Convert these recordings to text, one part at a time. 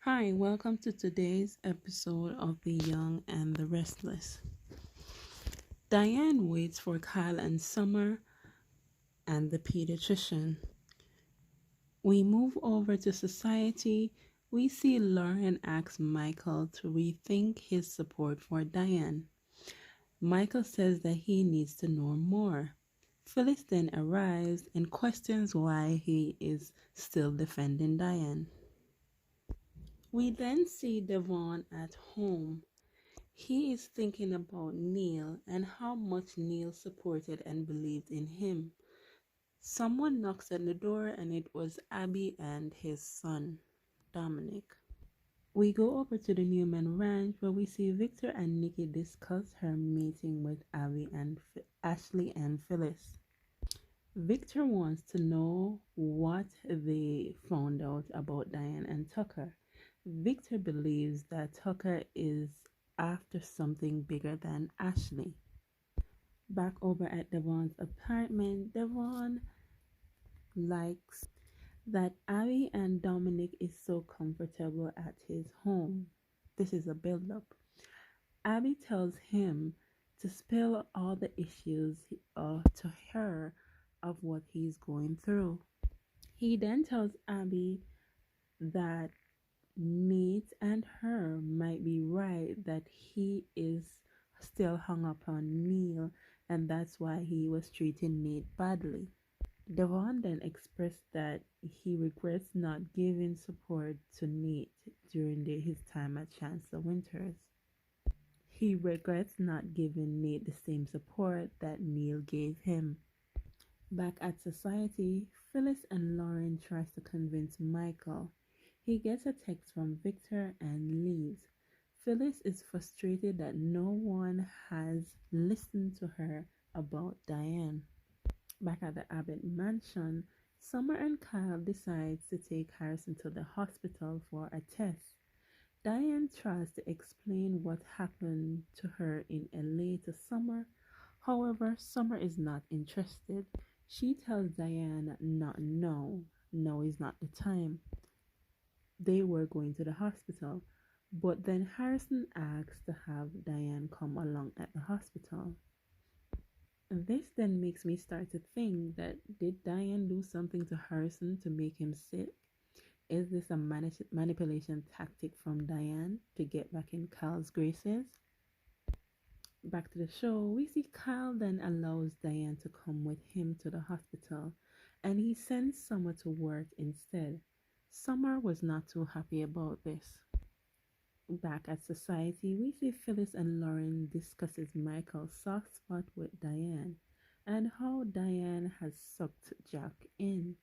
Hi, welcome to today's episode of The Young and the Restless. Diane waits for Kyle and Summer and the pediatrician. We move over to society. We see Lauren ask Michael to rethink his support for Diane. Michael says that he needs to know more. Phyllis then arrives and questions why he is still defending Diane. We then see Devon at home. He is thinking about Neil and how much Neil supported and believed in him. Someone knocks at the door and it was Abby and his son, Dominic. We go over to the Newman Ranch where we see Victor and Nikki discuss her meeting with Abby and Ashley and Phyllis. Victor wants to know what they found out about Diane and Tucker. Victor believes that Tucker is after something bigger than Ashley. Back over at Devon's apartment, Devon likes that Abby and Dominic is so comfortable at his home. This is a build-up. Abby tells him to spill all the issues to her of what he's going through. He then tells Abby that Nate and her might be right, that he is still hung up on Neil and that's why he was treating Nate badly. Devon then expressed that he regrets not giving support to Nate during his time at Chancellor-Winters. He regrets not giving Nate the same support that Neil gave him. Back at society, Phyllis and Lauren tries to convince Michael. He gets a text from Victor and leaves. Phyllis is frustrated that no one has listened to her about Diane. Back at the Abbott mansion, Summer and Kyle decide to take Harrison to the hospital for a test. Diane tries to explain what happened to her in LA to Summer. However, Summer is not interested. She tells Diane no is not the time. They were going to the hospital, but then Harrison asks to have Diane come along at the hospital. This then makes me start to think that did Diane do something to Harrison to make him sick? Is this a manipulation tactic from Diane to get back in Kyle's graces? Back to the show, we see Kyle then allows Diane to come with him to the hospital and he sends Summer to work instead. Summer was not too happy about this. Back at society, we see Phyllis and Lauren discusses Michael's soft spot with Diane and how Diane has sucked Jack in.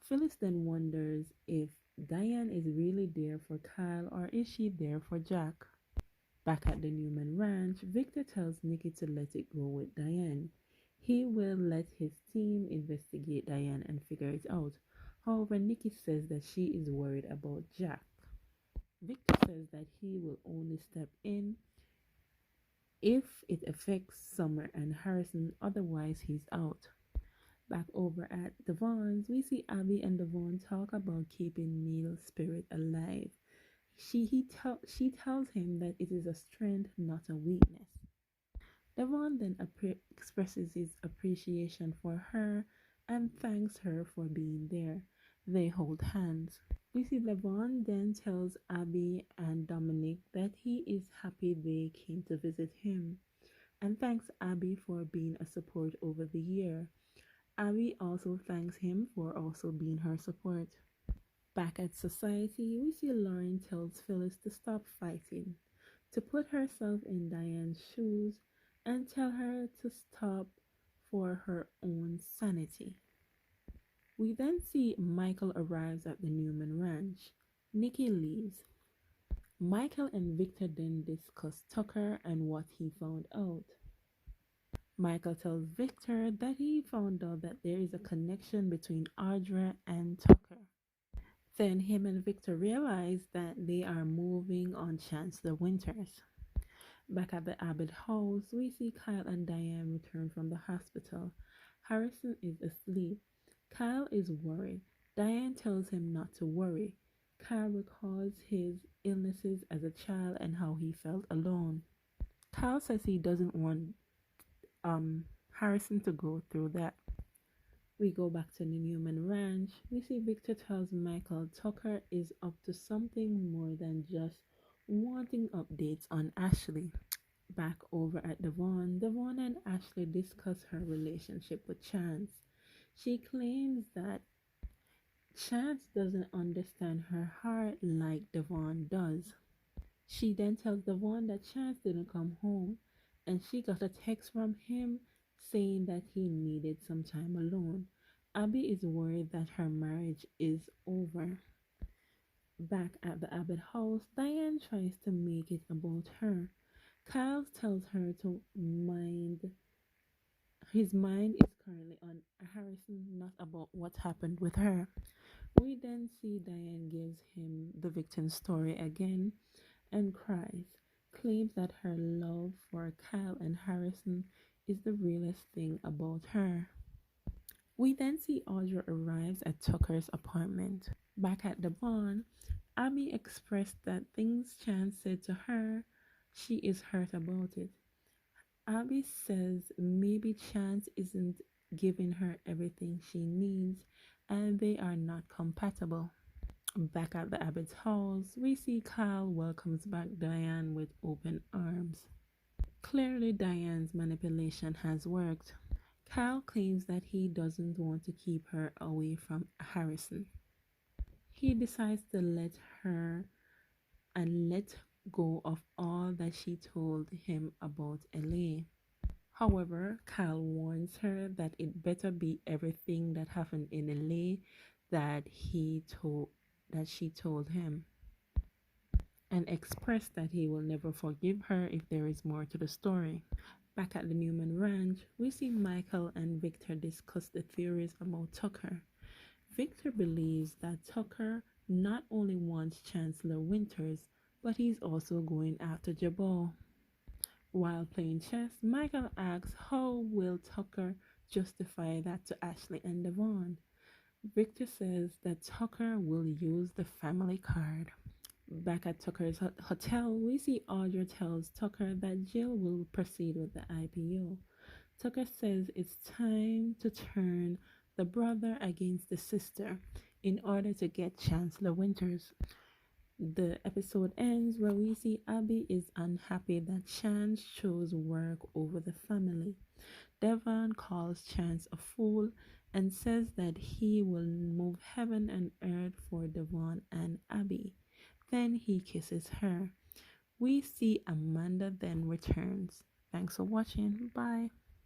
Phyllis then wonders if Diane is really there for Kyle or is she there for Jack. Back at the Newman Ranch, Victor tells Nikki to let it go with Diane. He will let his team investigate Diane and figure it out. However, Nikki says that she is worried about Jack. Victor says that he will only step in if it affects Summer and Harrison, otherwise he's out. Back over at Devon's, we see Abby and Devon talk about keeping Neil's spirit alive. She tells him that it is a strength, not a weakness. Devon then expresses his appreciation for her and thanks her for being there. They hold hands. We see Devon then tells Abby and Dominic that he is happy they came to visit him and thanks Abby for being a support over the year. Abby also thanks him for also being her support. Back at society, we see Lauren tells Phyllis to stop fighting, to put herself in Diane's shoes, and tell her to stop for her own sanity. We then see Michael arrives at the Newman Ranch. Nikki leaves. Michael and Victor then discuss Tucker and what he found out. Michael tells Victor that he found out that there is a connection between Audra and Tucker. Then him and Victor realize that they are moving on Chancellor-Winters. Back at the Abbott house, we see Kyle and Diane return from the hospital. Harrison is asleep. Kyle is worried. Diane tells him not to worry. Kyle recalls his illnesses as a child and how he felt alone. Kyle says he doesn't want Harrison to go through that. We go back to the Newman Ranch. We see Victor tells Michael Tucker is up to something more than just wanting updates on Ashley. Back over at Devon, Devon and Ashley discuss her relationship with Chance. She claims that Chance doesn't understand her heart like Devon does. She then tells Devon that Chance didn't come home and she got a text from him saying that he needed some time alone. Abby is worried that her marriage is over. Back at the Abbott house, Diane tries to make it about her. Kyle tells her to mind his mind is currently on Harrison, not about what happened with her. We then see Diane gives him the victim's story again and cries, claims that her love for Kyle and Harrison is the realest thing about her. We then see Audra arrives at Tucker's apartment. Back at the barn, Abby expressed that things Chance said to her, she is hurt about it. Abby says maybe Chance isn't giving her everything she needs and they are not compatible. Back at the Abbott's house, we see Kyle welcomes back Diane with open arms. Clearly, Diane's manipulation has worked. Kyle claims that he doesn't want to keep her away from Harrison. He decides to let her and let go of all that she told him about LA. However, Kyle warns her that it better be everything that happened in LA that she told him, and expressed that he will never forgive her if there is more to the story. Back at the Newman Ranch, we see Michael and Victor discuss the theories about Tucker. Victor believes that Tucker not only wants Chancellor-Winters, but he's also going after Jaboot. While playing chess, Michael asks how will Tucker justify that to Ashley and Devon. Victor says that Tucker will use the family card. Back at Tucker's hotel, we see Audra tells Tucker that Jill will proceed with the IPO. Tucker says it's time to turn the brother against the sister in order to get Chancellor-Winters. The episode ends where we see Abby is unhappy that Chance chose work over the family. Devon calls Chance a fool and says that he will move heaven and earth for Devon and Abby. Then he kisses her. We see Amanda then returns. Thanks for watching. Bye.